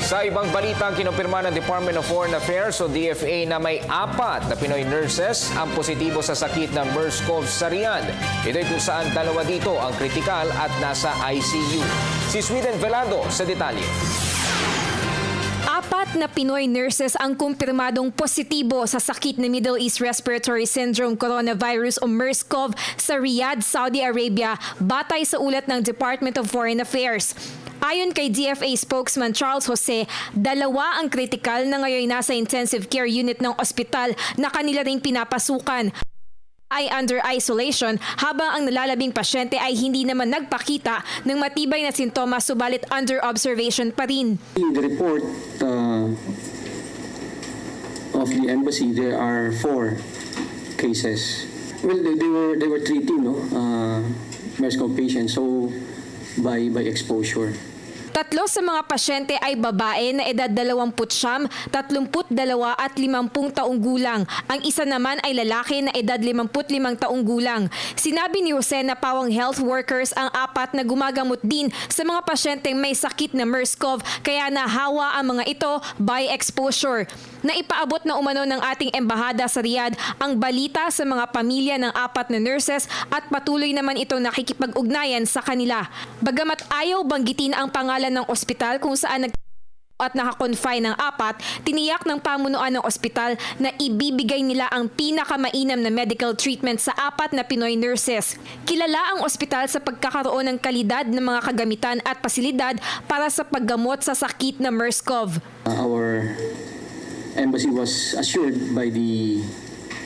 Sa ibang balita, kinumpirma ng Department of Foreign Affairs o DFA na may 4 na Pinoy nurses ang positibo sa sakit ng MERS-CoV sa Riyadh. Ito'y kung saan 2 dito ang kritikal at nasa ICU. Si Sweden Velado sa detalye. 4 na Pinoy nurses ang kumpirmadong positibo sa sakit na Middle East Respiratory Syndrome coronavirus o MERS-CoV sa Riyadh, Saudi Arabia, batay sa ulat ng Department of Foreign Affairs. Ayon kay DFA spokesman Charles Jose, 2 ang kritikal na ngayon nasa intensive care unit ng ospital na kanila ring pinapasukan ay under isolation, habang ang nalalabing pasyente ay hindi naman nagpakita ng matibay na sintomas subalit under observation pa rin. In the report of the embassy, there are 4 cases. Well, they were treating MERS-CoV patients, so by exposure. 3 sa mga pasyente ay babae na edad 29, 32 at 50 taong gulang. Ang isa naman ay lalaki na edad 55 taong gulang. Sinabi ni Jose na pawang health workers ang 4 na gumagamot din sa mga pasyenteng may sakit na MERS-CoV, kaya nahawa ang mga ito by exposure. Naipaabot na umano ng ating embahada sa Riyadh ang balita sa mga pamilya ng 4 na nurses at patuloy naman itong nakikipag-ugnayan sa kanila. Bagamat ayaw banggitin ang pangalan ng ospital kung saan at nakakonfine ng 4, tiniyak ng pamunuan ng ospital na ibibigay nila ang pinakamainam na medical treatment sa 4 na Pinoy nurses. Kilala ang ospital sa pagkakaroon ng kalidad ng mga kagamitan at pasilidad para sa paggamot sa sakit na MERS-CoV. Our embassy was assured by the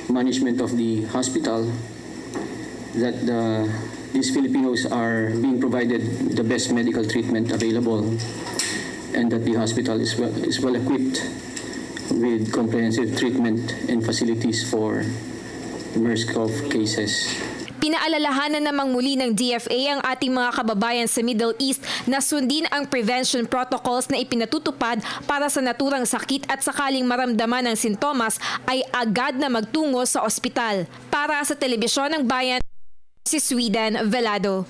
management of the hospital that these Filipinos are being provided the best medical treatment available, and that the hospital is well equipped with comprehensive treatment and facilities for MERS-CoV cases. Pinaalalahanan namang muli ng DFA ang ating mga kababayan sa Middle East na sundin ang prevention protocols na ipinatutupad para sa naturang sakit at sakaling maramdaman ng sintomas ay agad na magtungo sa ospital. Para sa Telebisyon ng Bayan, si Sweden Velado.